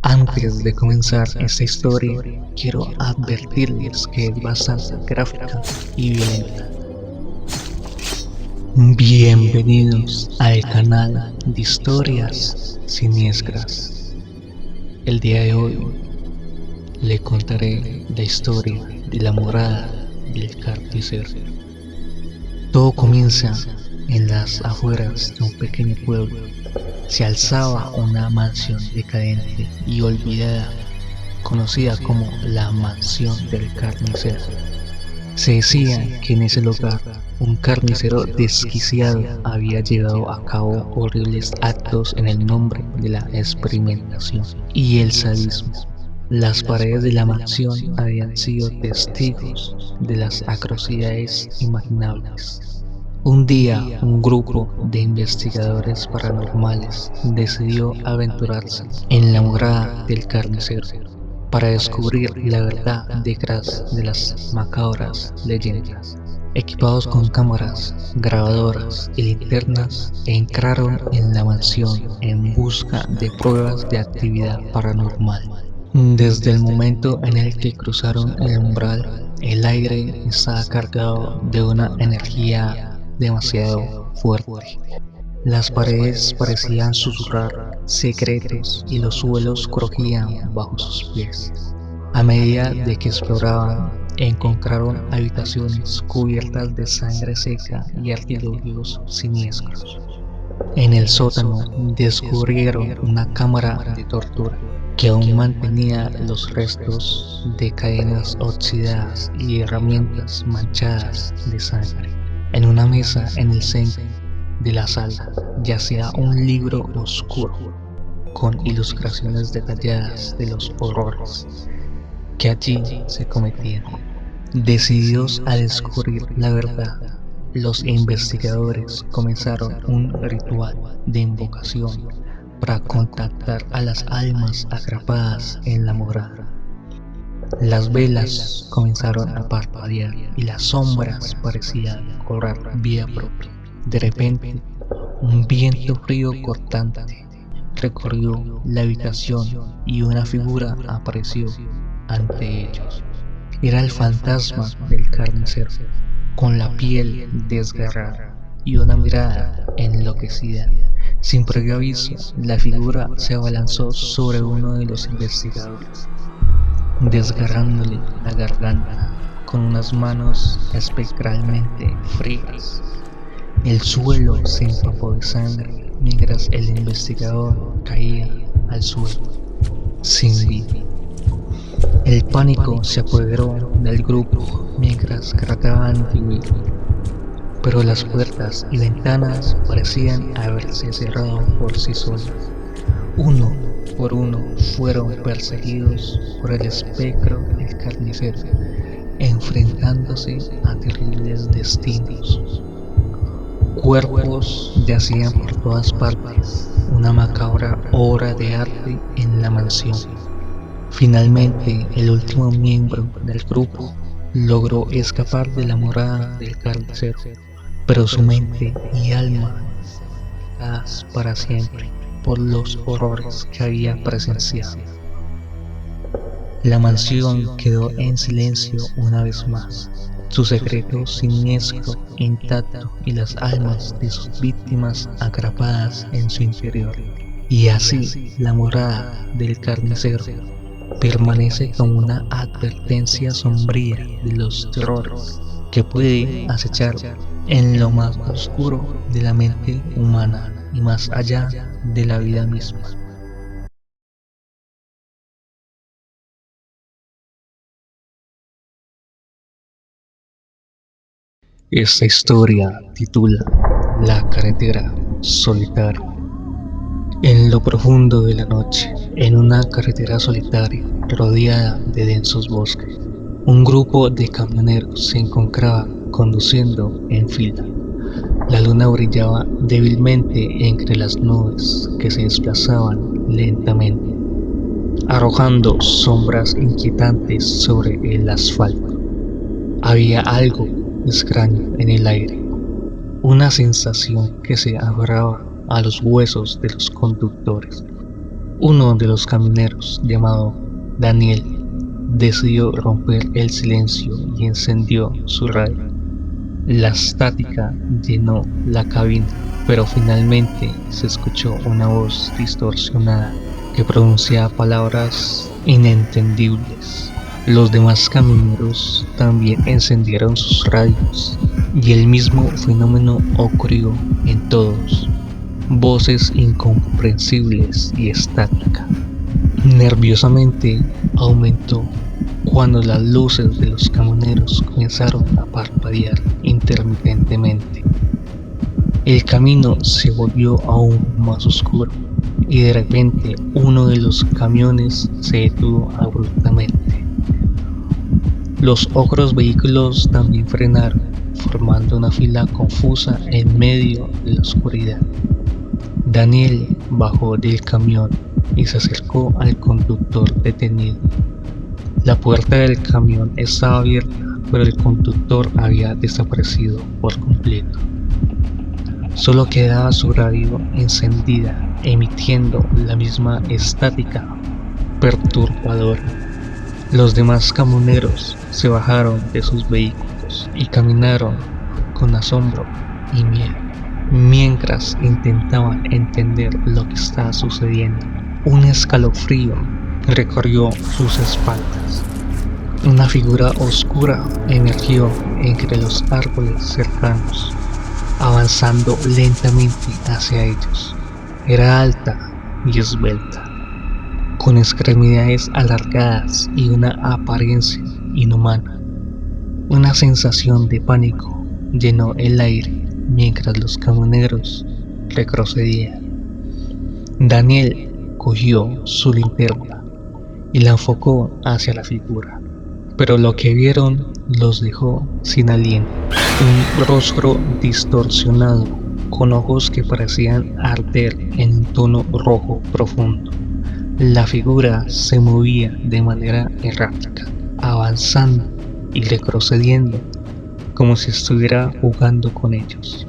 Antes de comenzar esta historia, quiero advertirles que es bastante gráfica y violenta. Bienvenidos al canal de historias siniestras. El día de hoy le contaré la historia de la morada del carnicero. Todo comienza en las afueras de un pequeño pueblo. Se alzaba una mansión decadente y olvidada, conocida como la mansión del carnicero. Se decía que en ese lugar un carnicero desquiciado había llevado a cabo horribles actos en el nombre de la experimentación y el sadismo. Las paredes de la mansión habían sido testigos de las atrocidades imaginables. Un día, un grupo de investigadores paranormales decidió aventurarse en la morada del carnicero para descubrir la verdad detrás de las macabras leyendas. Equipados con cámaras, grabadoras y linternas, entraron en la mansión en busca de pruebas de actividad paranormal. Desde el momento en el que cruzaron el umbral, el aire estaba cargado de una energía demasiado fuerte. Las paredes parecían susurrar secretos y los suelos crujían bajo sus pies. A medida de que exploraban, encontraron habitaciones cubiertas de sangre seca y artilugios siniestros. En el sótano descubrieron una cámara de tortura que aún mantenía los restos de cadenas oxidadas y herramientas manchadas de sangre. En una mesa en el centro de la sala yacía un libro oscuro con ilustraciones detalladas de los horrores que allí se cometían. Decididos a descubrir la verdad, los investigadores comenzaron un ritual de invocación para contactar a las almas atrapadas en la morada. Las velas comenzaron a parpadear y las sombras parecían cobrar vida propia. De repente, un viento frío cortante recorrió la habitación y una figura apareció ante ellos. Era el fantasma del carnicero, con la piel desgarrada y una mirada enloquecida. Sin previo aviso, la figura se abalanzó sobre uno de los investigadores, desgarrándole la garganta con unas manos espectralmente frías. El suelo se empapó de sangre mientras el investigador caía al suelo, sin vida. El pánico se apoderó del grupo mientras trataban de huir, pero las puertas y ventanas parecían haberse cerrado por sí solas. Uno por uno fueron perseguidos por el espectro del carnicero, enfrentándose a terribles destinos. Cuerpos yacían por todas partes, una macabra obra de arte en la mansión. Finalmente, el último miembro del grupo logró escapar de la morada del carnicero, pero su mente y alma marcadas para siempre por los horrores que había presenciado. La mansión quedó en silencio una vez más, su secreto siniestro intacto y las almas de sus víctimas atrapadas en su interior. Y así la morada del carnicero permanece como una advertencia sombría de los terrores que puede acechar en lo más oscuro de la mente humana y más allá de la vida misma. Esta historia titula La carretera solitaria. En lo profundo de la noche, en una carretera solitaria rodeada de densos bosques, un grupo de camioneros se encontraba conduciendo en fila. La luna brillaba débilmente entre las nubes que se desplazaban lentamente, arrojando sombras inquietantes sobre el asfalto. Había algo extraño en el aire, una sensación que se aferraba a los huesos de los conductores. Uno de los camioneros, llamado Daniel, decidió romper el silencio y encendió su radio. La estática llenó la cabina, pero finalmente se escuchó una voz distorsionada que pronunciaba palabras inentendibles. Los demás camioneros también encendieron sus radios y el mismo fenómeno ocurrió en todos. Voces incomprensibles y estática. Nerviosamente aumentó cuando las luces de los camioneros comenzaron a parpadear intermitentemente. El camino se volvió aún más oscuro y de repente uno de los camiones se detuvo abruptamente. Los otros vehículos también frenaron, formando una fila confusa en medio de la oscuridad. Daniel bajó del camión y se acercó al conductor detenido. La puerta del camión estaba abierta, pero el conductor había desaparecido por completo. Solo quedaba su radio encendida, emitiendo la misma estática perturbadora. Los demás camioneros se bajaron de sus vehículos y caminaron con asombro y miedo, mientras intentaban entender lo que estaba sucediendo. Un escalofrío recorrió sus espaldas. Una figura oscura emergió entre los árboles cercanos, avanzando lentamente hacia ellos. Era alta y esbelta, con extremidades alargadas y una apariencia inhumana. Una sensación de pánico llenó el aire mientras los camioneros retrocedían. Daniel cogió su linterna y la enfocó hacia la figura, pero lo que vieron los dejó sin aliento. Un rostro distorsionado, con ojos que parecían arder en un tono rojo profundo. La figura se movía de manera errática, avanzando y retrocediendo como si estuviera jugando con ellos.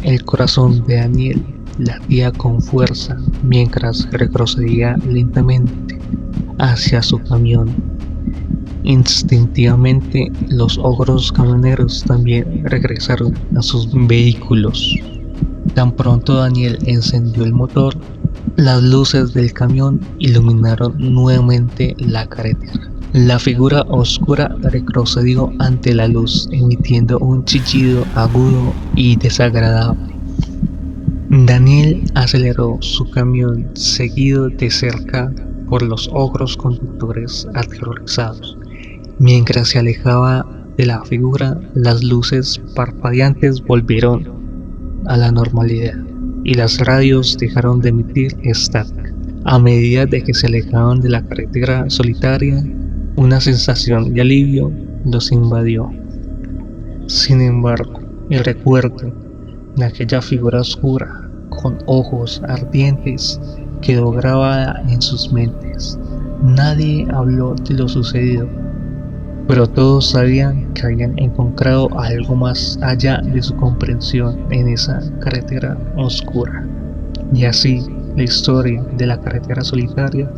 El corazón de Daniel latía con fuerza mientras retrocedía lentamente hacia su camión. Instintivamente los otros camioneros también regresaron a sus vehículos. Tan pronto Daniel encendió el motor, las luces del camión iluminaron nuevamente la carretera. La figura oscura retrocedió ante la luz, emitiendo un chillido agudo y desagradable. Daniel aceleró su camión, seguido de cerca por los otros conductores aterrorizados. Mientras se alejaba de la figura, las luces parpadeantes volvieron a la normalidad y las radios dejaron de emitir estática. A medida de que se alejaban de la carretera solitaria, una sensación de alivio los invadió. Sin embargo, el recuerdo de aquella figura oscura con ojos ardientes quedó grabada en sus mentes. Nadie habló de lo sucedido, pero todos sabían que habían encontrado algo más allá de su comprensión en esa carretera oscura. Y así, la historia de la carretera solitaria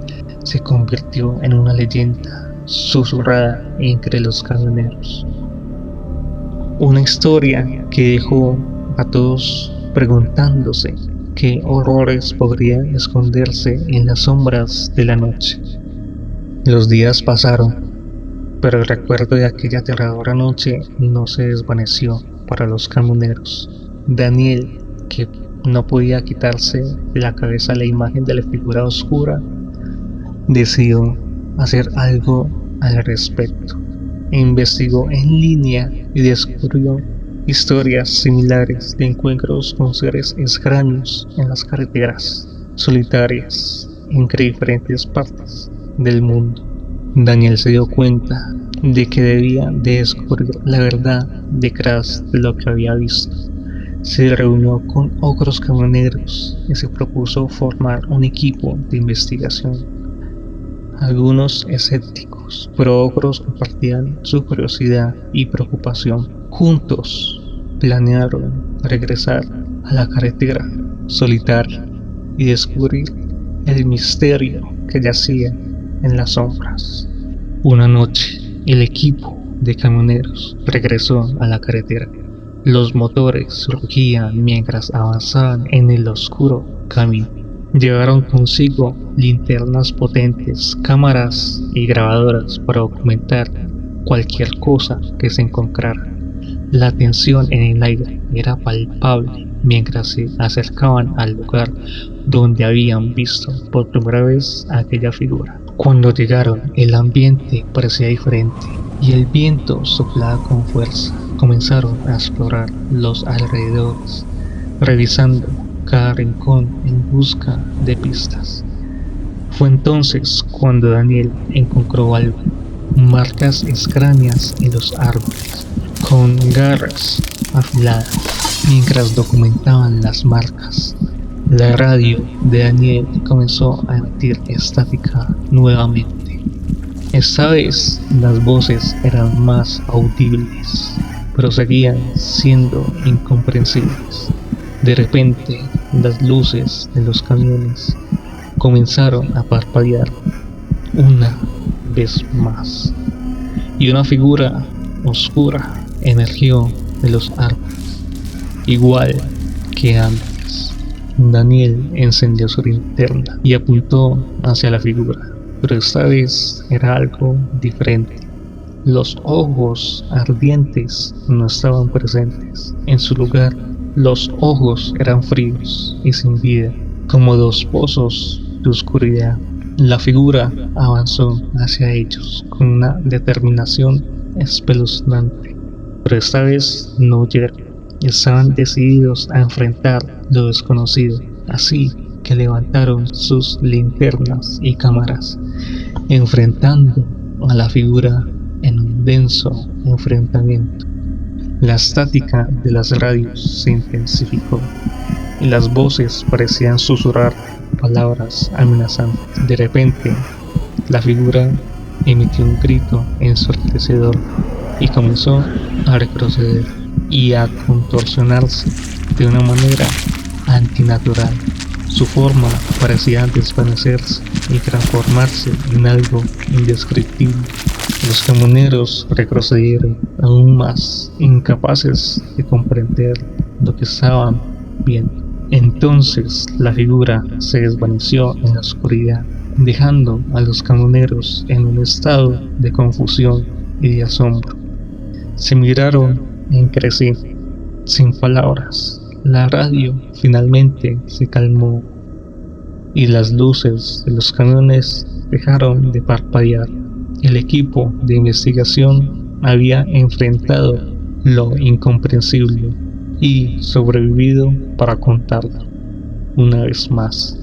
se convirtió en una leyenda susurrada entre los camioneros. Una historia que dejó a todos preguntándose qué horrores podrían esconderse en las sombras de la noche. Los días pasaron, pero el recuerdo de aquella aterradora noche no se desvaneció para los camioneros. Daniel, que no podía quitarse de la cabeza la imagen de la figura oscura, decidió hacer algo al respecto. Investigó en línea y descubrió historias similares de encuentros con seres extraños en las carreteras solitarias entre diferentes partes del mundo. Daniel se dio cuenta de que debía de descubrir la verdad detrás de lo que había visto. Se reunió con otros camioneros y se propuso formar un equipo de investigación. Algunos escépticos, pero otros compartían su curiosidad y preocupación. Juntos planearon regresar a la carretera solitaria y descubrir el misterio que yacía en las sombras. Una noche, el equipo de camioneros regresó a la carretera. Los motores rugían mientras avanzaban en el oscuro camino. Llevaron consigo linternas potentes, cámaras y grabadoras para documentar cualquier cosa que se encontrara. La tensión en el aire era palpable mientras se acercaban al lugar donde habían visto por primera vez aquella figura. Cuando llegaron, el ambiente parecía diferente y el viento soplaba con fuerza. Comenzaron a explorar los alrededores, revisando cada rincón en busca de pistas. Fue entonces cuando Daniel encontró algo: marcas extrañas en los árboles, con garras afiladas. Mientras documentaban las marcas, la radio de Daniel comenzó a emitir estática nuevamente. Esta vez las voces eran más audibles, pero seguían siendo incomprensibles. De repente, las luces de los camiones comenzaron a parpadear una vez más, y una figura oscura emergió de los árboles, igual que antes. Daniel encendió su linterna y apuntó hacia la figura, pero esta vez era algo diferente. Los ojos ardientes no estaban presentes. En su lugar, los ojos eran fríos y sin vida, como dos pozos de oscuridad. La figura avanzó hacia ellos con una determinación espeluznante, pero esta vez no huyeron. Estaban decididos a enfrentar lo desconocido, así que levantaron sus linternas y cámaras, enfrentando a la figura en un denso enfrentamiento. La estática de las radios se intensificó y las voces parecían susurrar palabras amenazantes. De repente, la figura emitió un grito ensordecedor y comenzó a retroceder y a contorsionarse de una manera antinatural. Su forma parecía desvanecerse y transformarse en algo indescriptible. Los camioneros retrocedieron aún más, incapaces de comprender lo que estaban viendo. Entonces la figura se desvaneció en la oscuridad, dejando a los camioneros en un estado de confusión y de asombro. Se miraron entre sí, sin palabras. La radio finalmente se calmó y las luces de los camiones dejaron de parpadear. El equipo de investigación había enfrentado lo incomprensible y sobrevivido para contarlo una vez más.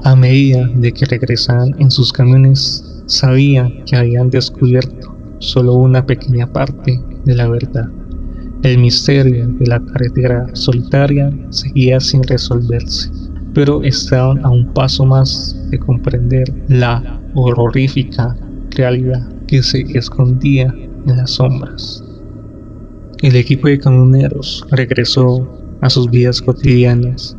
A medida de que regresaban en sus camiones, sabían que habían descubierto solo una pequeña parte de la verdad. El misterio de la carretera solitaria seguía sin resolverse, pero estaban a un paso más de comprender la horrorífica realidad que se escondía en las sombras. El equipo de camioneros regresó a sus vidas cotidianas,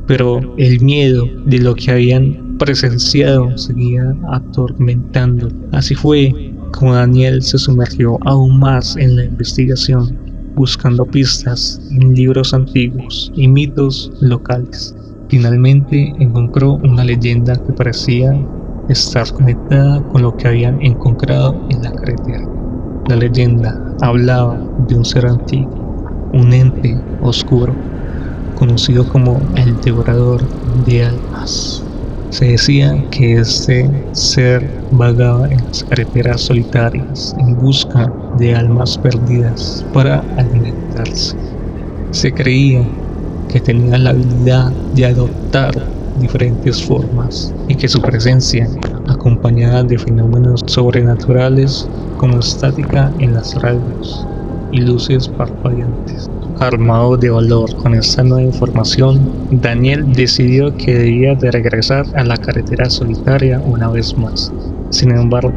pero el miedo de lo que habían presenciado seguía atormentando. Así fue como Daniel se sumergió aún más en la investigación, buscando pistas en libros antiguos y mitos locales. Finalmente encontró una leyenda que parecía estar conectada con lo que habían encontrado en la carretera. La leyenda hablaba de un ser antiguo, un ente oscuro, conocido como el devorador de almas. Se decía que este ser vagaba en las carreteras solitarias en busca de almas perdidas para alimentarse. Se creía que tenía la habilidad de adoptar diferentes formas y que su presencia, acompañada de fenómenos sobrenaturales como estática en las radios y luces parpadeantes. Armado de valor con esta nueva información, Daniel decidió que debía de regresar a la carretera solitaria una vez más. Sin embargo,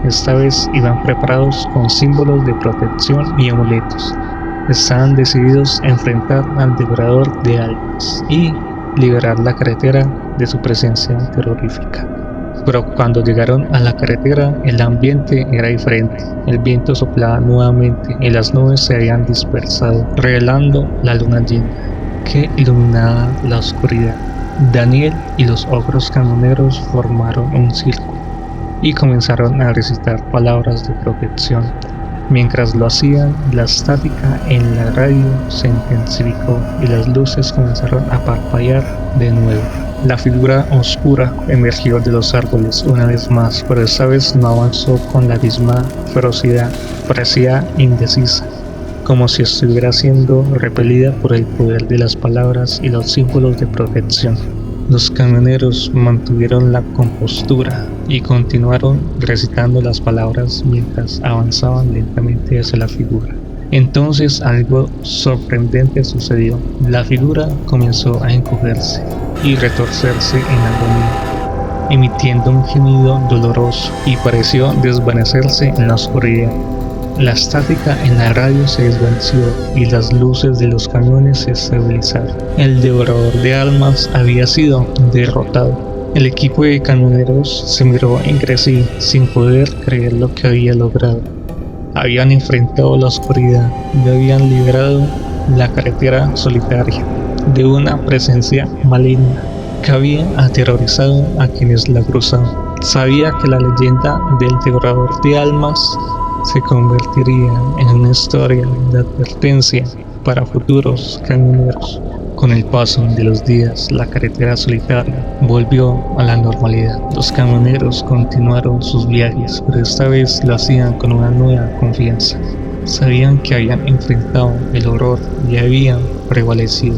esta vez iban preparados con símbolos de protección y amuletos. Estaban decididos a enfrentar al devorador de almas y liberar la carretera de su presencia terrorífica. Pero cuando llegaron a la carretera, el ambiente era diferente. El viento soplaba nuevamente y las nubes se habían dispersado, revelando la luna llena, que iluminaba la oscuridad. Daniel y los otros camioneros formaron un círculo y comenzaron a recitar palabras de protección. Mientras lo hacían, la estática en la radio se intensificó y las luces comenzaron a parpadear de nuevo. La figura oscura emergió de los árboles una vez más, pero esta vez no avanzó con la misma ferocidad. Parecía indecisa, como si estuviera siendo repelida por el poder de las palabras y los símbolos de protección. Los camioneros mantuvieron la compostura y continuaron recitando las palabras mientras avanzaban lentamente hacia la figura. Entonces algo sorprendente sucedió. La figura comenzó a encogerse y retorcerse en agonía, emitiendo un gemido doloroso, y pareció desvanecerse en la oscuridad. La estática en la radio se desvaneció y las luces de los camiones se estabilizaron. El devorador de almas había sido derrotado. El equipo de camioneros se miró entre sí sin poder creer lo que había logrado. Habían enfrentado la oscuridad y habían liberado la carretera solitaria de una presencia maligna que había aterrorizado a quienes la cruzaban. Sabía que la leyenda del devorador de almas se convertiría en una historia de advertencia para futuros camioneros. Con el paso de los días, la carretera solitaria volvió a la normalidad. Los camioneros continuaron sus viajes, pero esta vez lo hacían con una nueva confianza. Sabían que habían enfrentado el horror y habían prevalecido.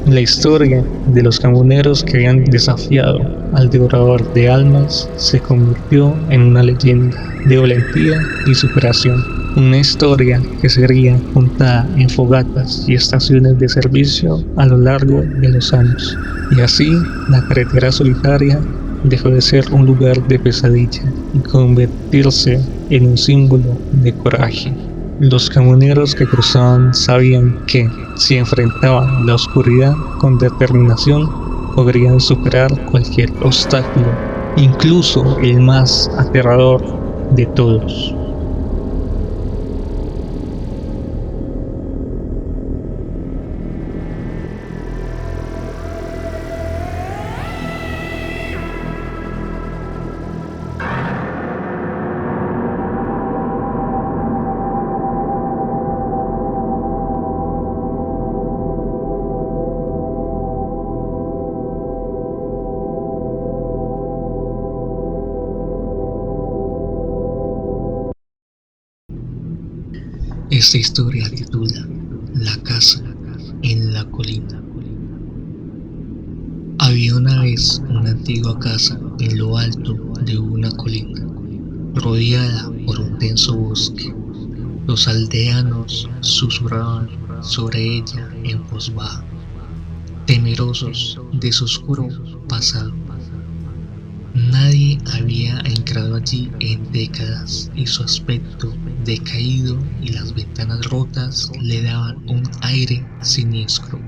La historia de los camioneros que habían desafiado al devorador de almas se convirtió en una leyenda de valentía y superación. Una historia que sería contada en fogatas y estaciones de servicio a lo largo de los años. Y así, la carretera solitaria dejó de ser un lugar de pesadilla y convertirse en un símbolo de coraje. Los camioneros que cruzaban sabían que, si enfrentaban la oscuridad con determinación, podrían superar cualquier obstáculo, incluso el más aterrador de todos. Esta historia titula La casa en la colina. Había una vez una antigua casa en lo alto de una colina, rodeada por un denso bosque. Los aldeanos susurraban sobre ella en voz baja, temerosos de su oscuro pasado. Nadie había entrado allí en décadas y su aspecto decaído y las ventanas rotas le daban un aire siniestro.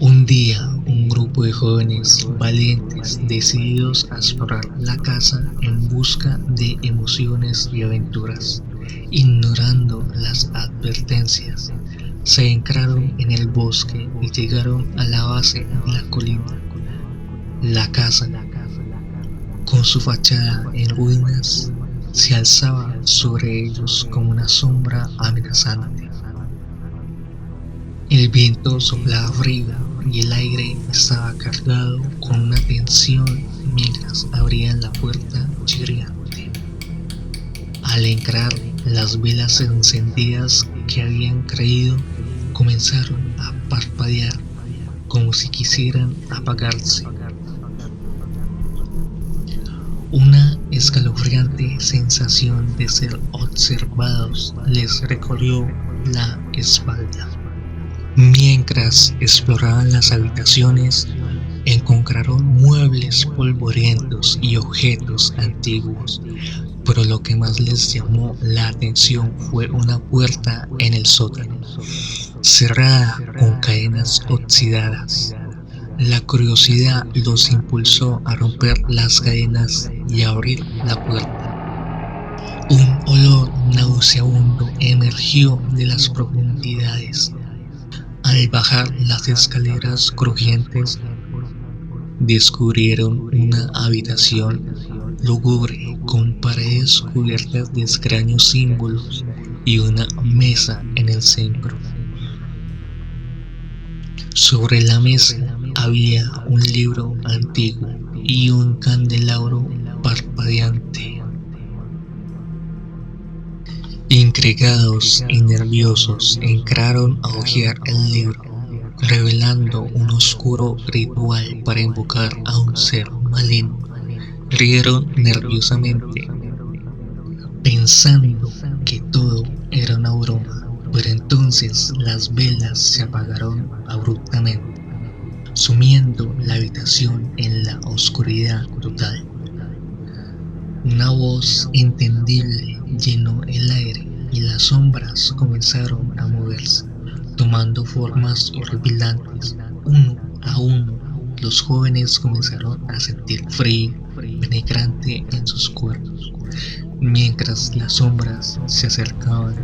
Un día, un grupo de jóvenes valientes decididos a explorar la casa en busca de emociones y aventuras, ignorando las advertencias, se entraron en el bosque y llegaron a la base de la colina. La casa, con su fachada en ruinas, se alzaba sobre ellos como una sombra amenazante. El viento soplaba frío y el aire estaba cargado con una tensión mientras abrían la puerta chirriante. Al entrar, las velas encendidas que habían creído comenzaron a parpadear como si quisieran apagarse. Una escalofriante sensación de ser observados les recorrió la espalda. Mientras exploraban las habitaciones, encontraron muebles polvorientos y objetos antiguos, pero lo que más les llamó la atención fue una puerta en el sótano. cerrada con cadenas oxidadas. La curiosidad los impulsó a romper las cadenas y a abrir la puerta. Un olor nauseabundo emergió de las profundidades. Al bajar las escaleras crujientes, descubrieron una habitación lúgubre con paredes cubiertas de extraños símbolos y una mesa en el centro. Sobre la mesa había un libro antiguo y un candelabro parpadeante. Intrigados y nerviosos entraron a hojear el libro, revelando un oscuro ritual para invocar a un ser maligno. Rieron nerviosamente, pensando que todo era una broma, pero entonces las velas se apagaron abruptamente, sumiendo la habitación en la oscuridad total. Una voz entendible llenó el aire y las sombras comenzaron a moverse, tomando formas horripilantes. Uno a uno, los jóvenes comenzaron a sentir frío penetrante en sus cuerpos, mientras las sombras se acercaban.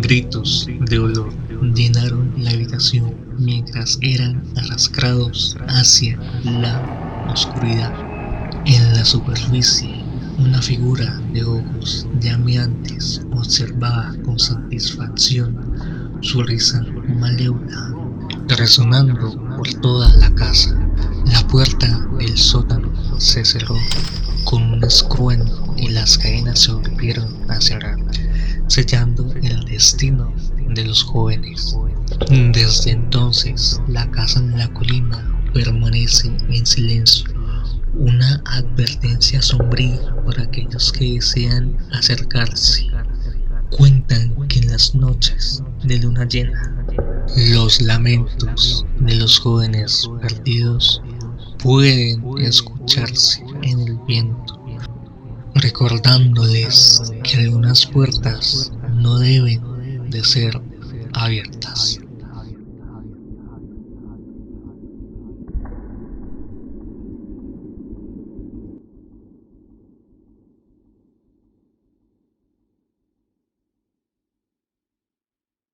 Gritos de dolor llenaron la habitación mientras eran arrastrados hacia la oscuridad. En la superficie, una figura de ojos llameantes observaba con satisfacción su risa malévola, resonando por toda la casa. La puerta del sótano se cerró con un estruendo y las cadenas se volvieron a cerrar, sellando el destino de los jóvenes. Desde entonces, la casa en la colina permanece en silencio, una advertencia sombría para aquellos que desean acercarse. Cuentan que en las noches de luna llena, los lamentos de los jóvenes perdidos pueden escucharse en el viento, recordándoles que algunas puertas no deben de ser abiertas.